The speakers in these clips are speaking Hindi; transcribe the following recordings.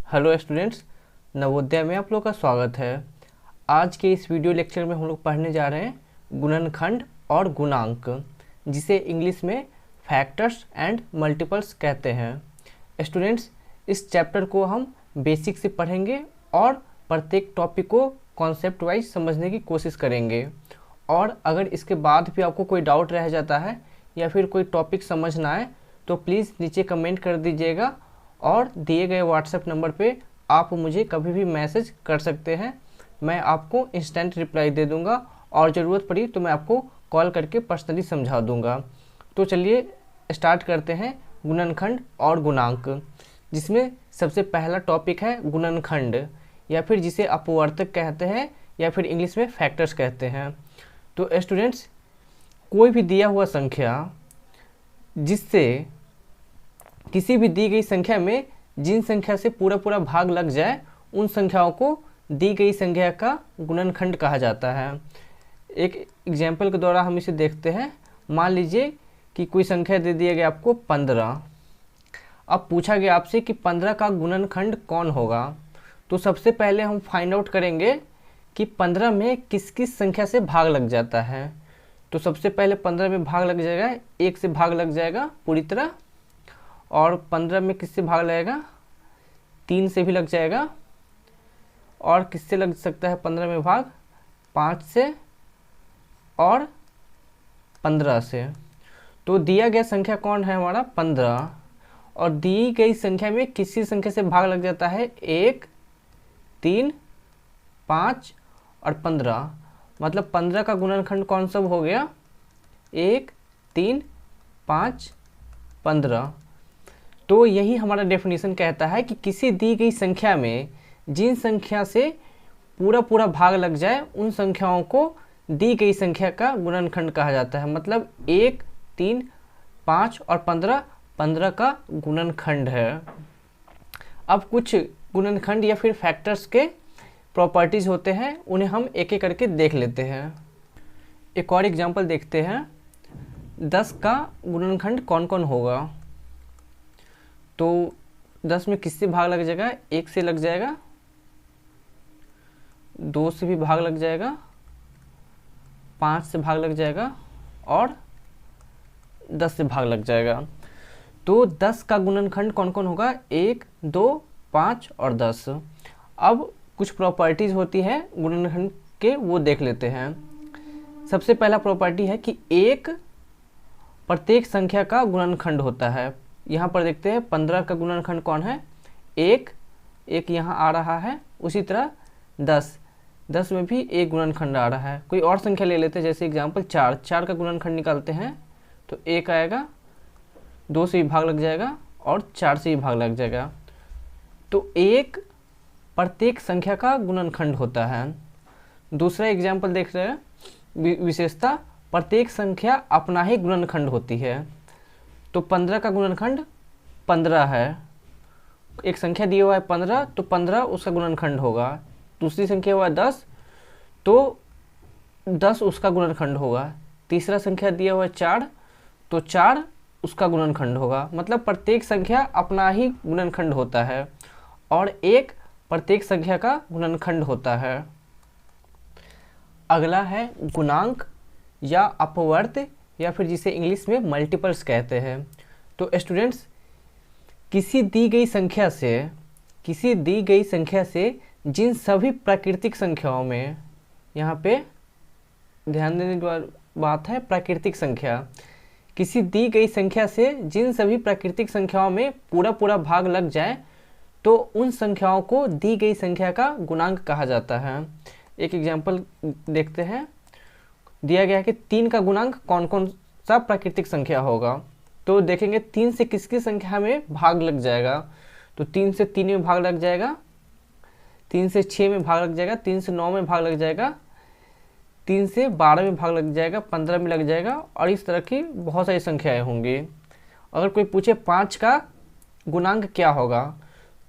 हेलो स्टूडेंट्स, नवोदय में आप लोग का स्वागत है। आज के इस वीडियो लेक्चर में हम लोग पढ़ने जा रहे हैं गुणनखंड और गुणांक, जिसे इंग्लिश में फैक्टर्स एंड मल्टीपल्स कहते हैं। स्टूडेंट्स, इस चैप्टर को हम बेसिक से पढ़ेंगे और प्रत्येक टॉपिक को कॉन्सेप्ट वाइज समझने की कोशिश करेंगे। और अगर इसके बाद भी आपको कोई डाउट रह जाता है या फिर कोई टॉपिक समझ ना आए तो प्लीज़ नीचे कमेंट कर दीजिएगा और दिए गए व्हाट्सएप नंबर पे आप मुझे कभी भी मैसेज कर सकते हैं। मैं आपको इंस्टेंट रिप्लाई दे दूंगा और ज़रूरत पड़ी तो मैं आपको कॉल करके पर्सनली समझा दूंगा। तो चलिए स्टार्ट करते हैं गुणनखंड और गुणांक, जिसमें सबसे पहला टॉपिक है गुणनखंड, या फिर जिसे अपवर्तक कहते हैं या फिर इंग्लिश में फैक्टर्स कहते हैं। तो स्टूडेंट्स, कोई भी दिया हुआ संख्या जिससे किसी भी दी गई संख्या में जिन संख्या से पूरा पूरा भाग लग जाए उन संख्याओं को दी गई संख्या का गुणनखंड कहा जाता है। एक एग्जाम्पल के द्वारा हम इसे देखते हैं। मान लीजिए कि कोई संख्या दे दिया गया आपको 15। अब पूछा गया आपसे कि 15 का गुणनखंड कौन होगा। तो सबसे पहले हम फाइंड आउट करेंगे कि 15 में किस किस संख्या से भाग लग जाता है। तो सबसे पहले 15 में भाग लग जाएगा, 1 से भाग लग जाएगा पूरी तरह, और 15 में किससे भाग लगेगा, 3 से भी लग जाएगा, और किससे लग सकता है 15 में भाग, 5 से और 15 से। तो दिया गया संख्या कौन है हमारा 15, और दी गई संख्या में किसी संख्या से भाग लग जाता है 1, 3, 5 और 15। मतलब 15 का गुणनखंड कौन सा हो गया, 1, 3, 5, 15। तो यही हमारा डेफिनेशन कहता है कि किसी दी गई संख्या में जिन संख्या से पूरा पूरा भाग लग जाए उन संख्याओं को दी गई संख्या का गुणनखंड कहा जाता है। मतलब 1, 3, 5 और 15 15 का गुणनखंड है। अब कुछ गुणनखंड या फिर फैक्टर्स के प्रॉपर्टीज़ होते हैं, उन्हें हम एक एक करके देख लेते हैं। एक और एग्जांपल देखते हैं। 10 का गुणनखंड कौन कौन होगा। तो 10 में किससे भाग लग जाएगा, 1 से लग जाएगा, 2 से भी भाग लग जाएगा, 5 से भाग लग जाएगा और 10 से भाग लग जाएगा। तो 10 का गुणनखंड कौन कौन होगा, 1, 2, 5 और 10। अब कुछ प्रॉपर्टीज़ होती हैं गुणनखंड के, वो देख लेते हैं। सबसे पहला प्रॉपर्टी है कि 1 प्रत्येक संख्या का गुणनखंड होता है। यहाँ पर देखते हैं 15 का गुणनखंड कौन है, 1 यहाँ आ रहा है। उसी तरह 10 में भी एक गुणनखंड आ रहा है। कोई और संख्या ले लेते हैं, जैसे एग्जांपल 4 का गुणनखंड निकालते हैं तो 1 आएगा, 2 से भी भाग लग जाएगा और 4 से भी भाग लग जाएगा। तो 1 प्रत्येक संख्या का गुणनखंड होता है। दूसरा एग्जाम्पल देख रहे हैं, विशेषता प्रत्येक संख्या अपना ही गुणनखंड होती है। तो 15 का गुणनखंड 15 है। एक संख्या दिया हुआ है 15, तो 15 उसका गुणनखंड होगा। दूसरी संख्या हुआ है 10, तो 10 उसका गुणनखंड होगा। तीसरा संख्या दिया हुआ है 4, तो 4 उसका गुणनखंड होगा। मतलब प्रत्येक संख्या अपना ही गुणनखंड होता है और 1 प्रत्येक संख्या का गुणनखंड होता है। अगला है गुणांक या अपवर्त, या फिर जिसे इंग्लिश में मल्टीपल्स कहते हैं। तो स्टूडेंट्स, किसी दी गई संख्या से जिन सभी प्राकृतिक संख्याओं में, यहाँ पे ध्यान देने की बात है, प्राकृतिक संख्या, किसी दी गई संख्या से जिन सभी प्राकृतिक संख्याओं में पूरा पूरा भाग लग जाए तो उन संख्याओं को दी गई संख्या का गुणांक कहा जाता है। एक एग्जाम्पल देखते हैं। दिया गया है कि 3 का गुणांक कौन कौन सा प्राकृतिक संख्या होगा। तो देखेंगे 3 से किसकी संख्या में भाग लग जाएगा। तो 3 से 3 में भाग लग जाएगा, 3 से 6 में भाग लग जाएगा, 3 से 9 में भाग लग जाएगा, 3 से 12 में भाग लग जाएगा, 15 में लग जाएगा, और इस तरह की बहुत सारी संख्याएं होंगी। अगर कोई पूछे 5 का गुणांक क्या होगा,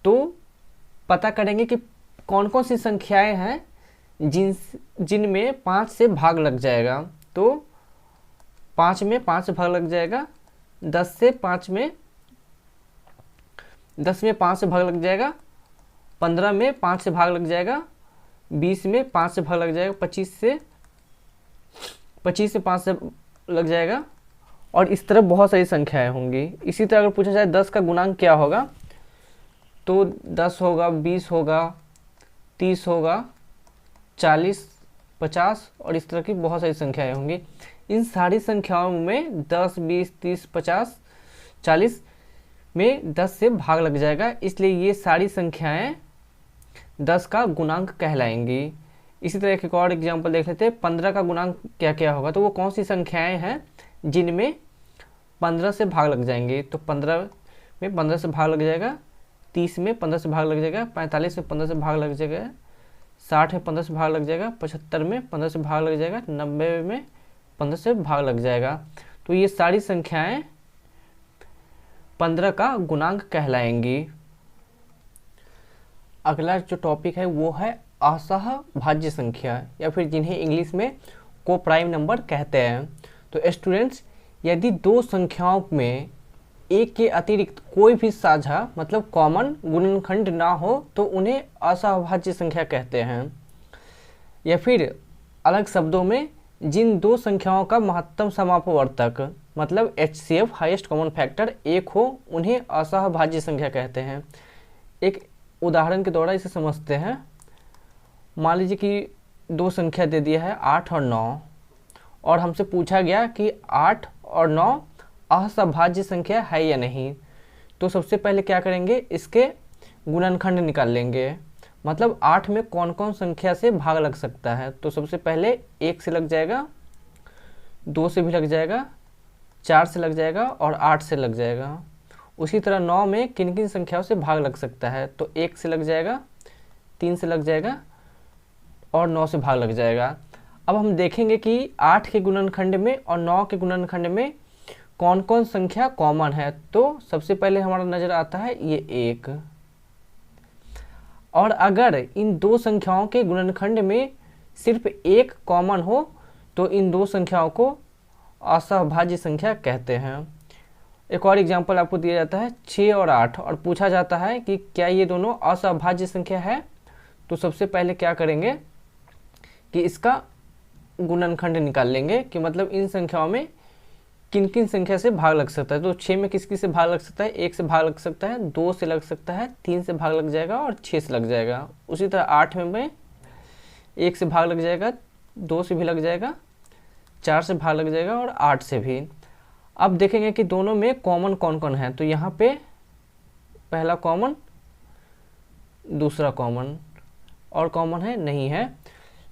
तो पता करेंगे कि कौन कौन सी संख्याएं हैं जिनमें 5 से भाग लग जाएगा। तो 5 में 5 से भाग लग जाएगा, 10 में 5 से भाग लग जाएगा, 15 में 5 से भाग लग जाएगा, 20 में 5 से भाग लग जाएगा, 25 से 5 से लग जाएगा, और इस तरह बहुत सारी संख्याएं होंगी। इसी तरह अगर पूछा जाए 10 का गुणांक क्या होगा, तो 10 होगा, 20 होगा, 30 होगा, 40, 50 और इस तरह की बहुत सारी संख्याएं होंगी। इन सारी संख्याओं में 10, 20, 30, 50, 40 में 10 से भाग लग जाएगा, इसलिए ये सारी संख्याएं 10 का गुणांक कहलाएंगी। इसी तरह एक और एग्जांपल देख लेते हैं, 15 का गुणांक क्या क्या होगा। तो वो कौन सी संख्याएं हैं जिनमें 15 से भाग लग जाएंगे। तो 15 में 15 से भाग लग जाएगा, 30 में 15 से भाग लग जाएगा, 45 में 15 से भाग लग जाएगा, 60 में 15 से भाग लग जाएगा, 75 में 15 से भाग लग जाएगा, 90 में 15 से भाग लग जाएगा। तो ये सारी संख्याएं 15 का गुणांक कहलाएंगी। अगला जो टॉपिक है वो है असहभाज्य संख्या, या फिर जिन्हें इंग्लिश में को प्राइम नंबर कहते हैं। तो स्टूडेंट्स, यदि दो संख्याओं में एक के अतिरिक्त कोई भी साझा मतलब कॉमन गुणनखंड ना हो तो उन्हें असहभाज्य संख्या कहते हैं। या फिर अलग शब्दों में, जिन दो संख्याओं का महत्तम समापवर्तक मतलब HCF हाईएस्ट कॉमन फैक्टर एक हो उन्हें असहभाज्य संख्या कहते हैं। एक उदाहरण के द्वारा इसे समझते हैं। मान लीजिए कि दो संख्या दे दिया है 8 और 9, और हमसे पूछा गया कि 8 और 9 असहभाज्य संख्या है या नहीं। तो सबसे पहले क्या करेंगे, इसके गुणनखंड निकाल लेंगे, मतलब 8 में कौन कौन संख्या से भाग लग सकता है। तो सबसे पहले 1 से लग जाएगा, 2 से भी लग जाएगा, 4 से लग जाएगा और 8 से लग जाएगा। उसी तरह 9 में किन किन संख्याओं से भाग लग सकता है। तो 1 से लग जाएगा, 3 से लग जाएगा और 9 से भाग लग जाएगा। अब हम देखेंगे कि 8 के गुणनखंड में और 9 के गुणनखंड में कौन कौन संख्या कॉमन है। तो सबसे पहले हमारा नज़र आता है ये 1, और अगर इन दो संख्याओं के गुणनखंड में सिर्फ एक कॉमन हो तो इन दो संख्याओं को असहभाज्य संख्या कहते हैं। एक और एग्जांपल आपको दिया जाता है 6 और 8, और पूछा जाता है कि क्या ये दोनों असहभाज्य संख्या है। तो सबसे पहले क्या करेंगे कि इसका गुणनखंड निकाल लेंगे कि मतलब इन संख्याओं में किन किन संख्या से भाग लग सकता है। तो 6 में किस किस से भाग लग सकता है, 1 से भाग लग सकता है, 2 से लग सकता है, 3 से भाग लग जाएगा और 6 से लग जाएगा। उसी तरह 8 में 1 से भाग लग जाएगा, 2 से भी लग जाएगा, 4 से भाग लग जाएगा और 8 से भी। अब देखेंगे कि दोनों में कॉमन कौन कौन है। तो यहाँ पे पहला कॉमन, दूसरा कॉमन, और कॉमन है नहीं है।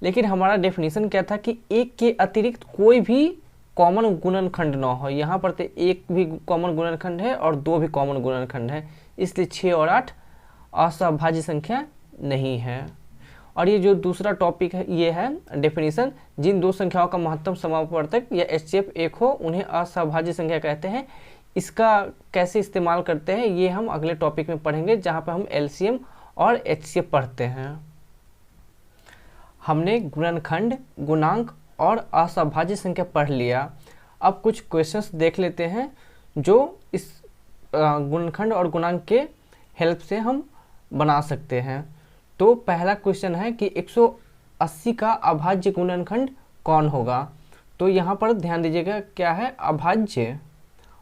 लेकिन हमारा डेफिनेशन क्या था कि एक के अतिरिक्त कोई भी कॉमन गुणनखंड ना हो। यहाँ पर तो एक भी कॉमन गुणनखंड है और 2 भी कॉमन गुणनखंड है, इसलिए 6 और 8 असहभाज्य संख्या नहीं है। और ये जो दूसरा टॉपिक है ये है डेफिनेशन, जिन दो संख्याओं का महत्तम समापवर्तक या HCF एक हो उन्हें असहभाज्य संख्या कहते हैं। इसका कैसे इस्तेमाल करते हैं ये हम अगले टॉपिक में पढ़ेंगे, जहाँ पर हम LCM और HCF पढ़ते हैं। हमने गुणनखंड, गुणांक और असहभाज्य संख्या पढ़ लिया। अब कुछ क्वेश्चंस देख लेते हैं जो इस गुणनखंड और गुणांक के हेल्प से हम बना सकते हैं। तो पहला क्वेश्चन है कि 180 का अभाज्य गुणनखंड कौन होगा। तो यहाँ पर ध्यान दीजिएगा क्या है, अभाज्य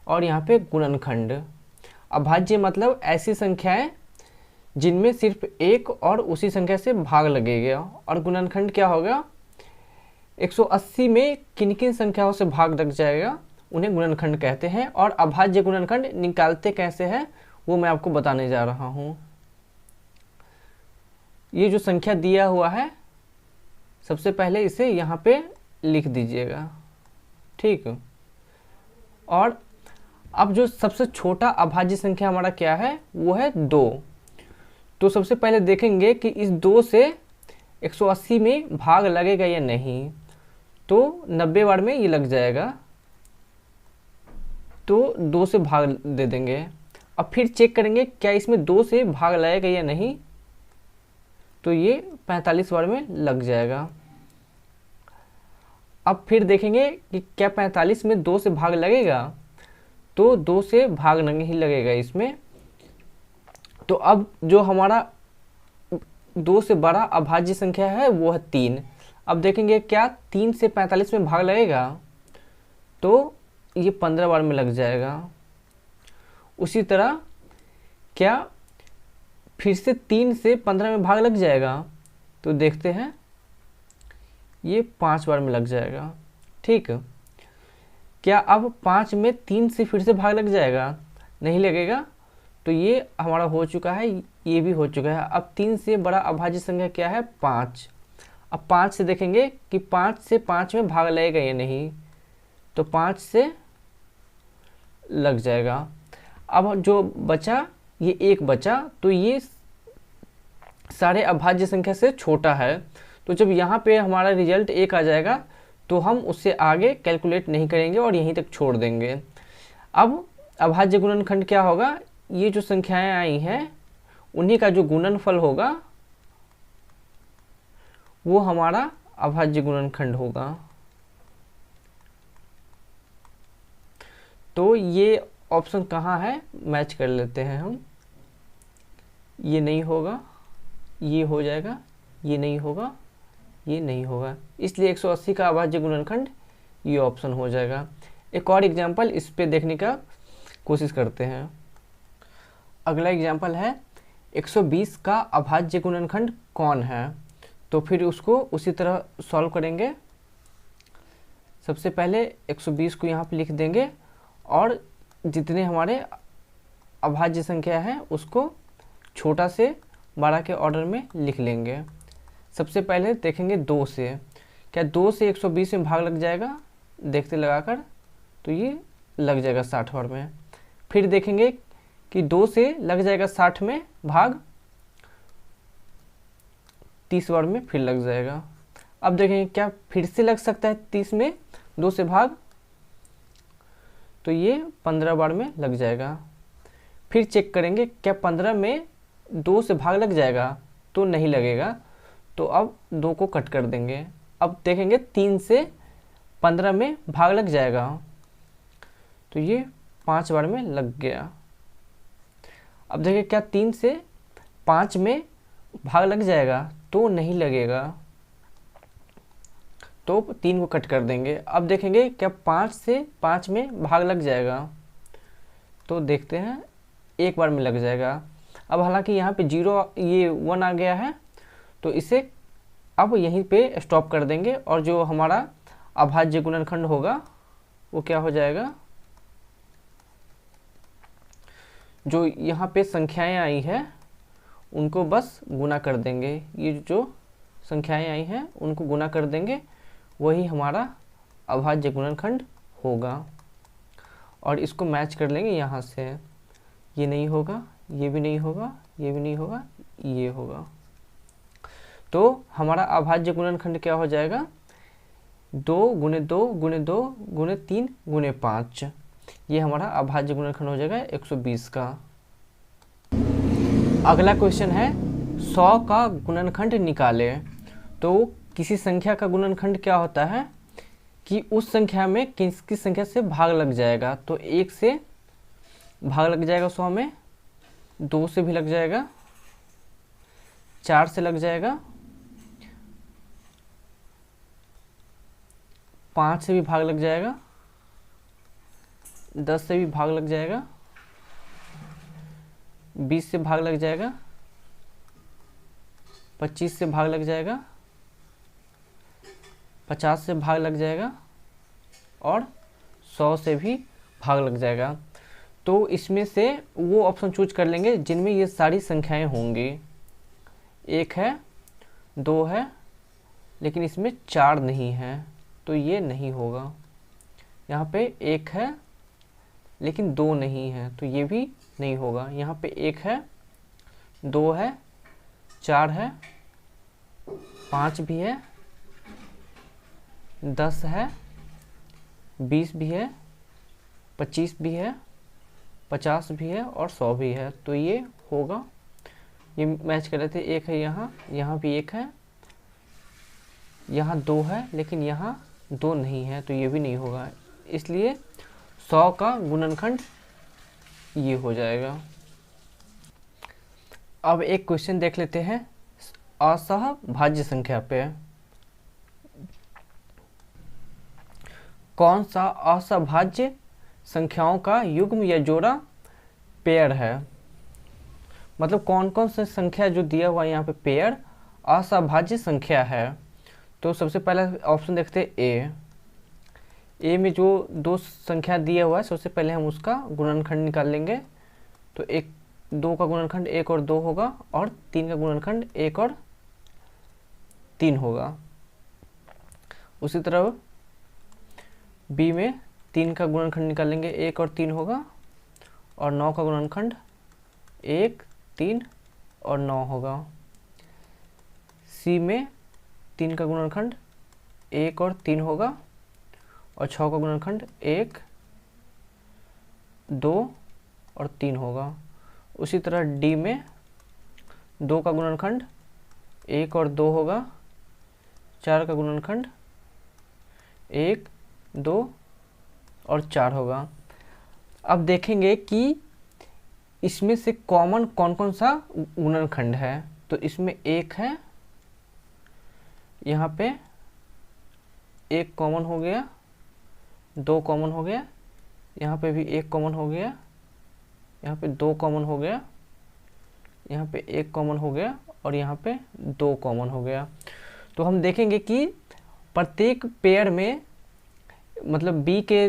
और यहाँ पे गुणनखंड। अभाज्य मतलब ऐसी संख्याएं जिनमें सिर्फ एक और उसी संख्या से भाग लगेगा, और गुणनखंड क्या होगा, 180 में किन किन संख्याओं से भाग लग जाएगा उन्हें गुणनखंड कहते हैं। और अभाज्य गुणनखंड निकालते कैसे हैं वो मैं आपको बताने जा रहा हूँ। ये जो संख्या दिया हुआ है सबसे पहले इसे यहाँ पे लिख दीजिएगा, ठीक। और अब जो सबसे छोटा अभाज्य संख्या हमारा क्या है वो है 2। तो सबसे पहले देखेंगे कि इस 2 से 180 में भाग लगेगा या नहीं। तो 90 बार में ये लग जाएगा, तो 2 से भाग दे देंगे। अब फिर चेक करेंगे क्या इसमें 2 से भाग लगेगा या नहीं। तो ये 45 बार में लग जाएगा। अब फिर देखेंगे कि क्या 45 में 2 से भाग लगेगा। तो 2 से भाग नहीं लगेगा इसमें। तो अब जो हमारा 2 से बड़ा अभाज्य संख्या है वो है 3। अब देखेंगे क्या 3 से 45 में भाग लगेगा, तो ये 15 बार में लग जाएगा। उसी तरह क्या फिर से 3 से 15 में भाग लग जाएगा, तो देखते हैं ये 5 बार में लग जाएगा। ठीक, क्या अब 5 में 3 से फिर से भाग लग जाएगा, नहीं लगेगा। तो ये हमारा हो चुका है, ये भी हो चुका है। अब 3 से बड़ा अभाज्य संख्या क्या है, 5। अब 5 से देखेंगे कि 5 से 5 में भाग लगेगा या नहीं, तो 5 से लग जाएगा। अब जो बचा ये 1 बचा, तो ये सारे अभाज्य संख्या से छोटा है। तो जब यहाँ पे हमारा रिजल्ट 1 आ जाएगा तो हम उससे आगे कैलकुलेट नहीं करेंगे और यहीं तक छोड़ देंगे। अब अभाज्य गुणनखंड क्या होगा, ये जो संख्याएं आई हैं उन्हीं का जो गुणनफल होगा वो हमारा अभाज्य गुणनखंड होगा। तो ये ऑप्शन कहाँ है, मैच कर लेते हैं हम। ये नहीं होगा, ये हो जाएगा, ये नहीं होगा, ये नहीं होगा, इसलिए 180 का अभाज्य गुणनखंड ये ऑप्शन हो जाएगा। एक और एग्जांपल इस पे देखने का कोशिश करते हैं। अगला एग्जांपल है 120 का अभाज्य गुणनखंड कौन है, तो फिर उसको उसी तरह सॉल्व करेंगे। सबसे पहले 120 को यहाँ पे लिख देंगे और जितने हमारे अभाज्य संख्या है उसको छोटा से बड़ा के ऑर्डर में लिख लेंगे। सबसे पहले देखेंगे 2 से, क्या 2 से 120 में भाग लग जाएगा, देखते लगाकर, तो ये लग जाएगा 60 बार में। फिर देखेंगे कि 2 से लग जाएगा 60 में भाग, 30 बार में फिर लग जाएगा। अब देखेंगे क्या फिर से लग सकता है 30 में 2 से भाग, तो ये 15 बार में लग जाएगा। फिर चेक करेंगे क्या 15 में 2 से भाग लग जाएगा, तो नहीं लगेगा, तो अब 2 को कट कर देंगे। अब देखेंगे 3 से 15 में भाग लग जाएगा, तो ये 5 बार में लग गया। अब देखिए क्या 3 से 5 में भाग लग जाएगा, तो नहीं लगेगा, तो 3 को कट कर देंगे। अब देखेंगे क्या 5 से 5 में भाग लग जाएगा, तो देखते हैं 1 बार में लग जाएगा। अब हालांकि यहाँ पे 0 ये 1 आ गया है, तो इसे अब यहीं पे स्टॉप कर देंगे और जो हमारा अभाज्य गुणनखंड होगा वो क्या हो जाएगा, जो यहाँ पे संख्याएं आई हैं उनको बस गुना कर देंगे। ये जो संख्याएं आई हैं उनको गुना कर देंगे, वही हमारा अभाज्य गुणनखंड होगा। और इसको मैच कर लेंगे यहाँ से, ये नहीं होगा, ये भी नहीं होगा, ये भी नहीं होगा, ये होगा। तो हमारा अभाज्य गुणनखंड क्या हो जाएगा, 2 गुणे 2 गुणे 2 गुणे 3 गुणे 5। ये हमारा अभाज्य गुणनखंड हो जाएगा 120 का। अगला क्वेश्चन है 100 का गुणनखंड निकाले। तो किसी संख्या का गुणनखंड क्या होता है कि उस संख्या में किसकी संख्या से भाग लग जाएगा। तो 1 से भाग लग जाएगा 100 में, 2 से भी लग जाएगा, 4 से लग जाएगा, 5 से भी भाग लग जाएगा, 10 से भी भाग लग जाएगा, 20 से भाग लग जाएगा, 25 से भाग लग जाएगा, 50 से भाग लग जाएगा और 100 से भी भाग लग जाएगा। तो इसमें से वो ऑप्शन चूज कर लेंगे जिनमें ये सारी संख्याएं होंगी। 1 है, 2 है, लेकिन इसमें 4 नहीं है, तो ये नहीं होगा। यहाँ पे 1 है लेकिन 2 नहीं है, तो ये भी नहीं होगा। यहाँ पे 1 है, 2 है, 4 है, 5 भी है, 10 है, 20 भी है, 25 भी है, 50 भी है और 100 भी है, तो ये होगा। ये मैच कर रहे थे, 1 है यहाँ, यहाँ भी 1 है, यहाँ 2 है, लेकिन यहाँ 2 नहीं है, तो ये भी नहीं होगा। इसलिए 100 का गुणनखंड ये हो जाएगा। अब एक क्वेश्चन देख लेते हैं असहभाज्य संख्या पे। कौन सा असहभाज्य संख्याओं का युग्म या जोड़ा पेयर है? मतलब कौन कौन सी संख्या जो दिया हुआ है यहाँ पे पेयर असहभाज्य संख्या है। तो सबसे पहला ऑप्शन देखते हैं ए में जो दो संख्या दिया हुआ है सबसे पहले हम उसका गुणनखंड निकाल लेंगे। तो एक दो का गुणनखंड 1 और 2 होगा और 3 का गुणनखंड 1 और 3 होगा। उसी तरह बी में 3 का गुणनखंड निकालेंगे 1 और 3 होगा और 9 का गुणनखंड 1, 3 और 9 होगा। सी में 3 का गुणनखंड 1 और 3 होगा और 6 का गुणनखंड 1, 2 और 3 होगा। उसी तरह डी में 2 का गुणनखंड 1 और 2 होगा, 4 का गुणनखंड 1, 2 और 4 होगा। अब देखेंगे कि इसमें से कॉमन कौन कौन सा गुणनखंड है। तो इसमें 1 है, यहाँ पे 1 कॉमन हो गया, 2 कॉमन हो गया, यहाँ पे भी 1 कॉमन हो गया, यहाँ पे 2 कॉमन हो गया, यहाँ पे 1 कॉमन हो गया और यहाँ पे 2 कॉमन हो गया। तो हम देखेंगे कि प्रत्येक पेयर में मतलब बी के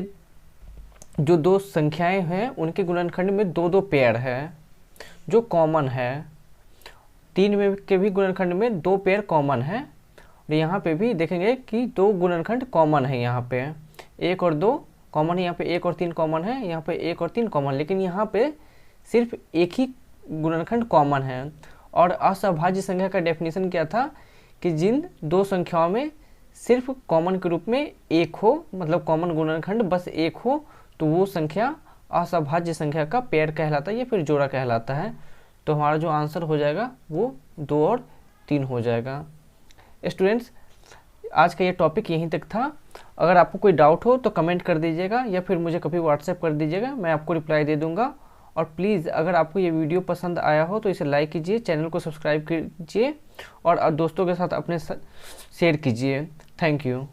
जो दो संख्याएं हैं उनके गुणनखंड में 2-2 पेयर है जो कॉमन है। 3 में के भी गुणनखंड में 2 पेयर कॉमन है और यहाँ पे भी देखेंगे कि 2 गुणनखंड कॉमन है। यहाँ पे 1 और 2 कॉमन है, यहाँ पे 1 और 3 कॉमन है, यहाँ पे 1 और 3 कॉमन, लेकिन यहाँ पे सिर्फ एक ही गुणनखंड कॉमन है। और असहभाज्य संख्या का डेफिनेशन क्या था कि जिन दो संख्याओं में सिर्फ कॉमन के रूप में एक हो, मतलब कॉमन गुणनखंड बस एक हो, तो वो संख्या असहभाज्य संख्या का पेयर कहलाता है या फिर जोड़ा कहलाता है। तो हमारा जो आंसर हो जाएगा वो 2 और 3 हो जाएगा। स्टूडेंट्स, आज का ये टॉपिक यहीं तक था। अगर आपको कोई डाउट हो तो कमेंट कर दीजिएगा या फिर मुझे कभी व्हाट्सएप कर दीजिएगा, मैं आपको रिप्लाई दे दूंगा। और प्लीज़ अगर आपको ये वीडियो पसंद आया हो तो इसे लाइक कीजिए, चैनल को सब्सक्राइब कीजिए और दोस्तों के साथ अपने शेयर कीजिए। Thank you.